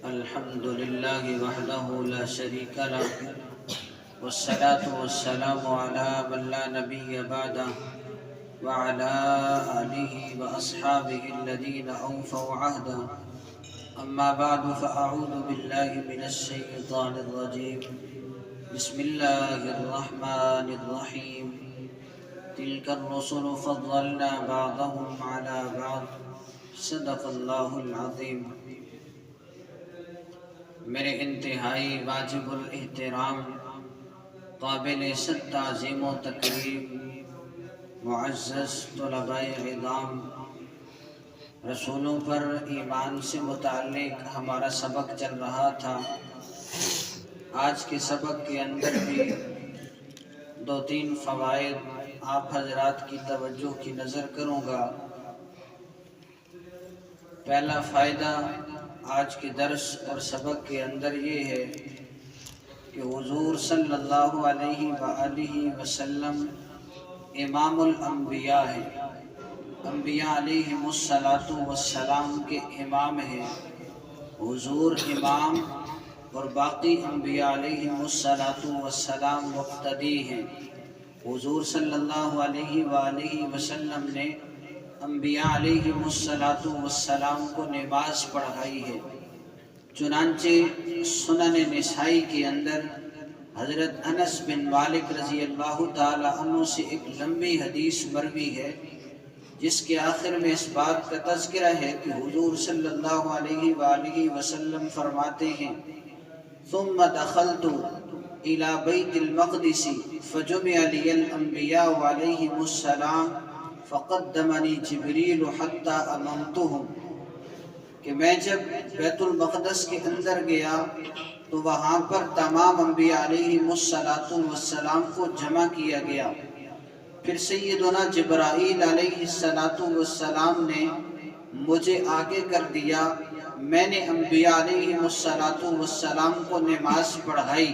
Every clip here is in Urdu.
الحمد لله وحده لا شريك له والصلاة والسلام على من لا نبي بعده وعلى آله وأصحابه الذين أوفوا عهده. أما بعد فأعوذ بالله من الشيطان الرجيم. بسم الله الرحمن الرحيم. تلك الرسل فضلنا بعضهم على بعض. صدق الله العظيم. میرے انتہائی واجب الاحترام، قابل ست تعظیم و تکریم معزز طلباء عظام، رسولوں پر ایمان سے متعلق ہمارا سبق چل رہا تھا۔ آج کے سبق کے اندر بھی دو تین فوائد آپ حضرات کی توجہ کی نظر کروں گا۔ پہلا فائدہ آج کے درس اور سبق کے اندر یہ ہے کہ حضور صلی اللہ علیہ وآلہ وسلم امام الانبیاء ہیں، انبیاء علیہم السلام کے امام ہیں۔ حضور امام اور باقی انبیاء علیہم السلام مقتدی ہیں۔ حضور صلی اللہ علیہ وآلہ وسلم نے انبیاء علیہم السلام کو نماز پڑھائی ہے۔ چنانچہ سنن نسائی کے اندر حضرت انس بن مالک رضی اللہ تعالی عنہ سے ایک لمبی حدیث مروی ہے، جس کے آخر میں اس بات کا تذکرہ ہے کہ حضور صلی اللہ علیہ وآلہ وسلم فرماتے ہیں: ثم دخلت الى بیت المقدس فجمع لی الانبیاء علیہم السلام فقدمنی جبریل حتی اممتہم، کہ میں جب بیت المقدس کے اندر گیا تو وہاں پر تمام انبیاء علیہم السلام کو جمع کیا گیا۔ پھر سیدنا جبرائیل علیہ السلام نے مجھے آگے کر دیا، میں نے انبیاء علیہم السلام کو نماز پڑھائی۔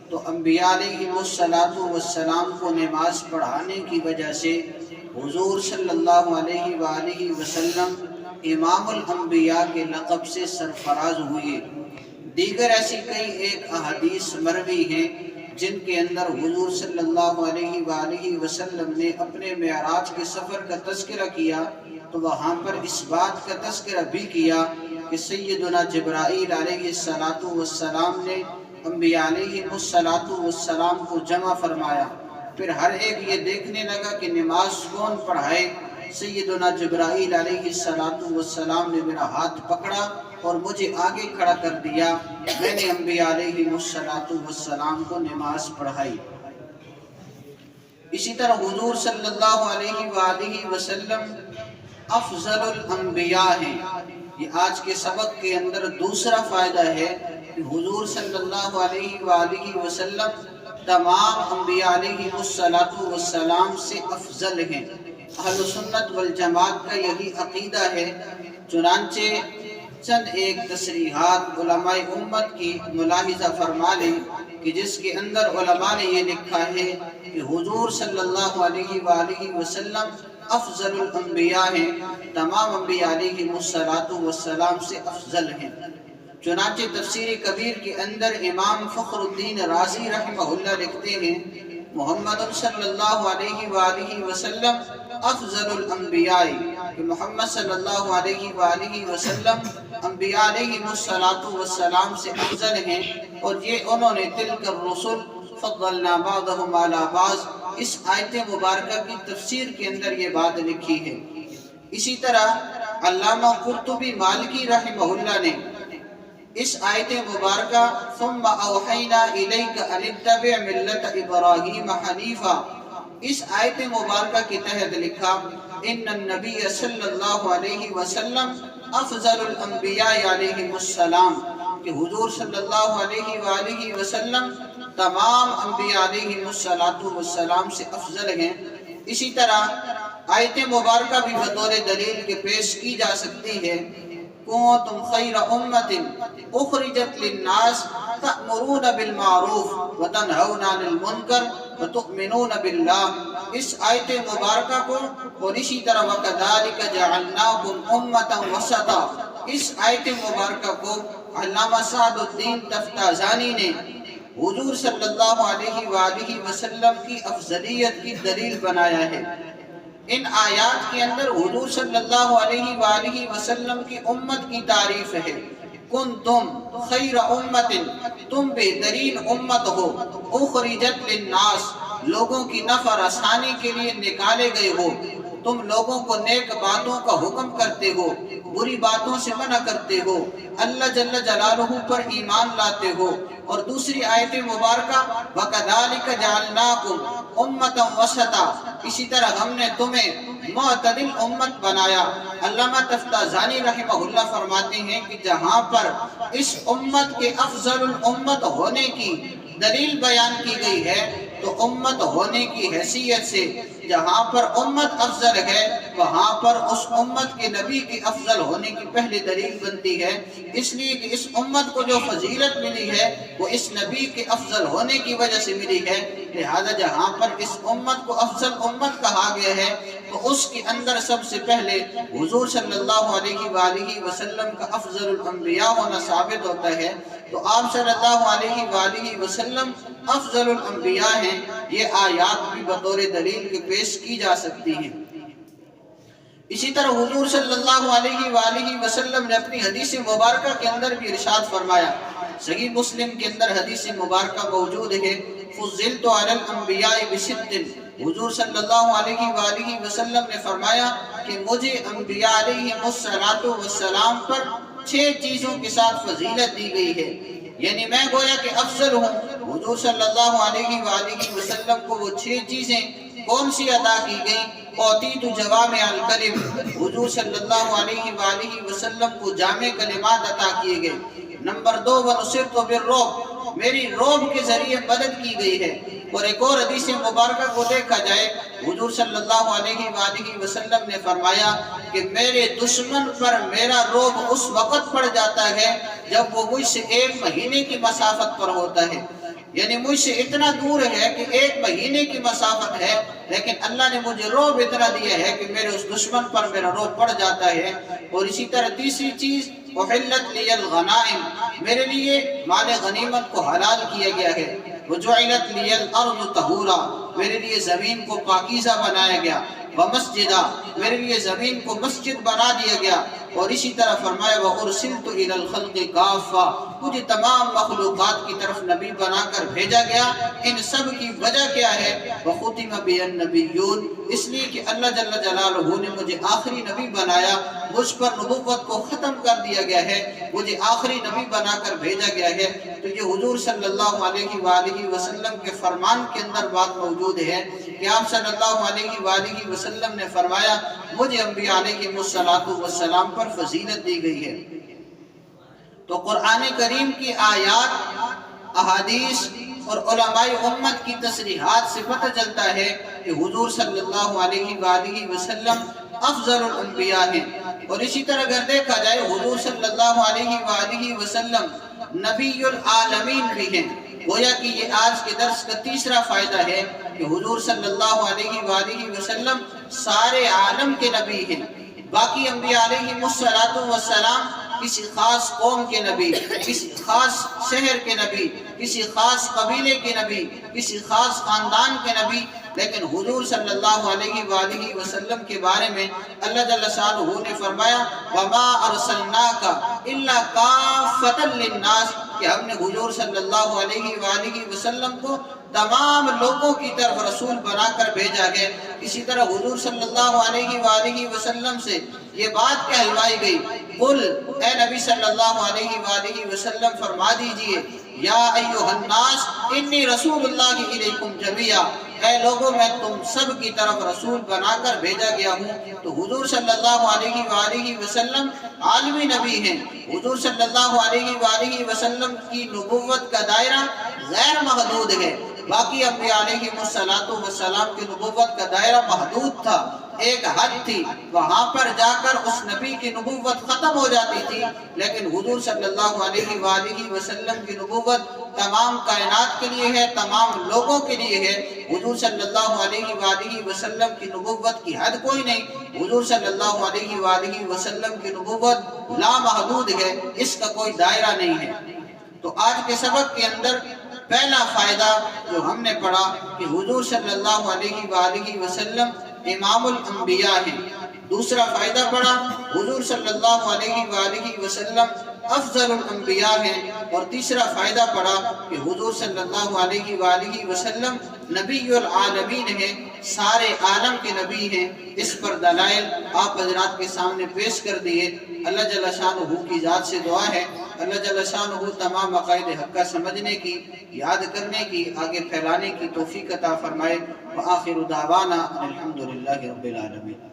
تو انبیاء علیہم السلام کو نماز پڑھانے کی وجہ سے حضور صلی اللہ علیہ وآلہ وسلم امام الانبیاء کے لقب سے سرفراز ہوئے۔ دیگر ایسی کئی ایک احادیث مروی ہیں جن کے اندر حضور صلی اللہ علیہ وآلہ وسلم نے اپنے معراج کے سفر کا تذکرہ کیا، تو وہاں پر اس بات کا تذکرہ بھی کیا کہ سیدنا جبرائیل علیہ السلام نے انبیاء علیہ السلام کو جمع فرمایا۔ پھر ہر ایک یہ دیکھنے لگا کہ نماز کون پڑھائے۔ سیدنا جبرائیل علیہ السلام نے میرا ہاتھ پکڑا اور مجھے آگے کھڑا کر دیا، میں نے انبیاء علیہ السلام کو نماز پڑھائی۔ اسی طرح حضور صلی اللہ علیہ وآلہ وسلم افضل الانبیاء ہیں۔ یہ آج کے سبق کے اندر دوسرا فائدہ ہے کہ حضور صلی اللہ علیہ وآلہ وسلم تمام انبیاء علیہ السلام سے افضل ہیں۔ اہل سنت والجماعت کا یہی عقیدہ ہے۔ چنانچہ چند ایک تصریحات علماء امت کی ملاحظہ فرما لیں کہ جس کے اندر علماء نے یہ لکھا ہے کہ حضور صلی اللہ علیہ وآلہ وسلم افضل الانبیاء ہیں، تمام انبیاء علیہ السلام سے افضل ہیں۔ چنانچہ تفسیر کبیر کے اندر امام فخر الدین رازی رحمہ اللہ لکھتے ہیں: محمد صلی اللہ علیہ وآلہ وسلم افضل الانبیاء، کہ محمد صلی اللہ علیہ وآلہ وسلم انبیاء علیہ السلام سے افضل ہیں۔ اور یہ انہوں نے تلک الرسل فضلنا بعضهم علی بعض، اس آیت مبارکہ کی تفسیر کے اندر یہ بات لکھی ہے۔ اسی طرح علامہ قرطبی مالکی رحمہ اللہ نے اس آیت مبارکہ ثم اوحینا الیک ان اتبع ملت ابراہیم حنیفا، اس آیت مبارکہ کے تحت لکھا: ان النبی صلی اللہ علیہ وسلم افضل الانبیاء علیہم السلام، کہ حضور صلی اللہ علیہ وآلہ وسلم تمام انبیاء علیہم السلام سے افضل ہیں۔ اسی طرح آیت مبارکہ بھی بطور دلیل کے پیش کی جا سکتی ہے: کنتم خیر امت اخرجت للناس تأمرون بالمعروف وتنہون عن المنکر وتؤمنون باللہ، اس آیت مبارکہ کو اور اسی طرح وَكَذَلِكَ جَعَلْنَاكُمْ أُمَّةً وَسَطًا، اس آیت مبارکہ کو علامہ سعد الدین تفتازانی نے حضور صلی اللہ علیہ وآلہ وسلم کی افضلیت کی دلیل بنایا ہے۔ ان آیات کے اندر حضور صلی اللہ علیہ وآلہ وسلم کی امت کی تعریف ہے۔ کنتم خیر امت، تم بہترین امت ہو، اخرجت للناس، لوگوں کی نفع رسانی کے لیے نکالے گئے ہو، تم لوگوں کو نیک باتوں کا حکم کرتے ہو، بری باتوں سے منع کرتے ہو، اللہ جل جلالہ پر ایمان لاتے ہو۔ اور دوسری آیت مبارکہ وَكَذَلِكَ جَعَلْنَاكُمْ أُمَّةً وَسَطًا، اسی طرح ہم نے تمہیں معتدل امت بنایا۔ علامہ تفتازانی رحمہ اللہ فرماتے ہیں کہ جہاں پر اس امت کے افضل الامت ہونے کی دلیل بیان کی گئی ہے تو امت ہونے کی حیثیت سے جہاں پر امت افضل ہے وہاں پر اس امت کے نبی کے افضل ہونے کی پہلی دلیل بنتی ہے، اس لیے کہ اس امت کو جو فضیلت ملی ہے وہ اس نبی کے افضل ہونے کی وجہ سے ملی ہے۔ لہذا جہاں پر اس امت کو افضل امت کہا گیا ہے تو اس کے اندر سب سے پہلے حضور صلی اللہ علیہ وآلہ وسلم کا افضل الانبیاء ہونا ثابت ہوتا ہے۔ تو آپ صلی اللہ علیہ وآلہ وسلم افضل الانبیاء ہیں، یہ آیات بھی بطور دلیل کے پیش کی جا سکتی ہیں۔ اسی طرح حضور صلی اللہ علیہ وآلہ وسلم نے اپنی حدیث مبارکہ کے اندر بھی ارشاد فرمایا، صحیح مسلم کے اندر حدیث مبارکہ موجود ہے، فضلت علی الانبیاء بست، حضور صلی اللہ علیہ وآلہ وسلم نے فرمایا کہ مجھے انبیاء علیہ السلام پر 6 چیزوں کے ساتھ فضیلت دی گئی ہے، یعنی میں گویا کہ افضل ہوں۔ حضور صلی اللہ علیہ وآلہ وسلم کو وہ 6 چیزیں کون سی عطا کی گئیں؟ اوتیت جوامع الکلم، حضور صلی اللہ علیہ وآلہ وسلم کو جامع کلمات عطا کیے گئے۔ نمبر 2 ونصرت بالرعب، میری رعب کے ذریعے مدد کی گئی ہے۔ اور ایک اور حدیث مبارکہ کو دیکھا جائے، حضور صلی اللہ علیہ وآلہ وسلم نے فرمایا کہ میرے دشمن پر میرا رعب اس وقت پڑ جاتا ہے جب وہ مجھ سے 1 مہینے کی مسافت پر ہوتا ہے، یعنی مجھ سے اتنا دور ہے کہ 1 مہینے کی مسافت ہے، لیکن اللہ نے مجھے رعب اتنا دیا ہے کہ میرے اس دشمن پر میرا رعب پڑ جاتا ہے۔ اور اسی طرح تیسری چیز احلت لی الغنائم، میرے لیے مال غنیمت کو حلال کیا گیا ہے۔ وجعلت لی الارض طہورا، میرے لیے زمین کو پاکیزہ بنایا گیا۔ ومسجدہ، میرے لیے زمین کو مسجد بنا دیا گیا۔ اور اسی طرح فرمایا وَأُرْسِلْتُ إِلَى الْخَلْقِ كَافَّةً، مجھے تمام مخلوقات کی طرف نبی بنا کر بھیجا گیا۔ ان سب کی وجہ کیا ہے؟ وَخُتِمَ بِيَ النَّبِيُّونَ، اس لیے کہ اللہ جل جلالہ نے مجھے آخری نبی بنایا، مجھ پر نبوت کو ختم کر دیا گیا ہے، مجھے آخری نبی بنا کر بھیجا گیا ہے۔ تو یہ حضور صلی اللہ علیہ وآلہ وسلم کے فرمان کے اندر بات موجود ہے کہ آپ صلی اللہ علیہ وآلہ وسلم نے فرمایا مجھے انبیاء علیہ السلام پر فضیلت دی گئی ہے۔ تو قرآن کریم کی آیات، احادیث اور علماء امت کی تصریحات سے پتہ چلتا ہے کہ حضور صلی اللہ علیہ وآلہ وسلم افضل الانبیاء ہیں۔ اور اسی طرح اگر دیکھا جائے حضور صلی اللہ علیہ وآلہ وسلم نبی العالمین بھی ہیں۔ گویا کہ یہ آج کے درس کا تیسرا فائدہ ہے کہ حضور صلی اللہ علیہ وآلہ وسلم سارے عالم کے نبی ہیں۔ باقی انبیاء علیہ السلام کسی خاص قوم کے نبی، کسی خاص شہر کے نبی، کسی خاص قبیلے کے نبی، کسی خاص خاندان کے نبی، لیکن حضور صلی اللہ علیہ وآلہ وسلم کے بارے میں اللہ جل شانہ نے فرمایا وَمَا أَرْسَلْنَاكَ إِلَّا كَافَّةً لِلنَّاسِ، کہ ہم نے حضور صلی اللہ علیہ وآلہ وسلم کو تمام لوگوں کی طرف رسول بنا کر بھیجا گیا۔ اسی طرح حضور صلی اللہ علیہ وآلہ وسلم سے یہ بات کہلوائی گئی، قل، اے نبی صلی اللہ علیہ وآلہ وسلم فرما دیجئے، یا ایھا الناس انی رسول اللہ الیکم جمیعا، اے لوگوں میں تم سب کی طرف رسول بنا کر بھیجا گیا ہوں۔ تو حضور صلی اللہ علیہ وآلہ وسلم عالمی نبی ہیں۔ حضور صلی اللہ علیہ وآلہ وسلم کی نبوت کا دائرہ غیر محدود ہے، باقی انبیاء علیہ السلام کی نبوت کا دائرہ محدود تھا۔ ایک حد تھی، وہاں پر جا کر اس نبی کی نبوت ختم ہو جاتی تھی، لیکن حضور صلی اللہ علیہ وآلہ وسلم کی نبوت تمام کائنات کے لیے ہے، تمام لوگوں کے لیے ہے۔ حضور صلی اللہ علیہ وآلہ وسلم کی نبوت کی حد کوئی نہیں، حضور صلی اللہ علیہ وآلہ وسلم کی نبوت لامحدود ہے، اس کا کوئی دائرہ نہیں ہے۔ تو آج کے سبق کے اندر پہلا فائدہ جو ہم نے پڑھا کہ حضور صلی اللہ علیہ وآلہ وسلم امام الانبیاء ہیں۔ دوسرا فائدہ پڑھا حضور صلی اللہ علیہ وآلہ وسلم افضل الانبیاء ہیں، اور تیسرا فائدہ پڑھا کہ حضور صلی اللہ علیہ وآلہ وسلم نبی العالمین ہیں، سارے عالم کے نبی ہیں۔ اس پر دلائل آپ حضرات کے سامنے پیش کر دیے۔ اللہ جل شانہ کی ذات سے دعا ہے اللہ جل شانہ تمام عقائد حقہ سمجھنے کی، یاد کرنے کی، آگے پھیلانے کی توفیق عطا فرمائے۔ وآخر دعوانا الحمدللہ رب العالمین۔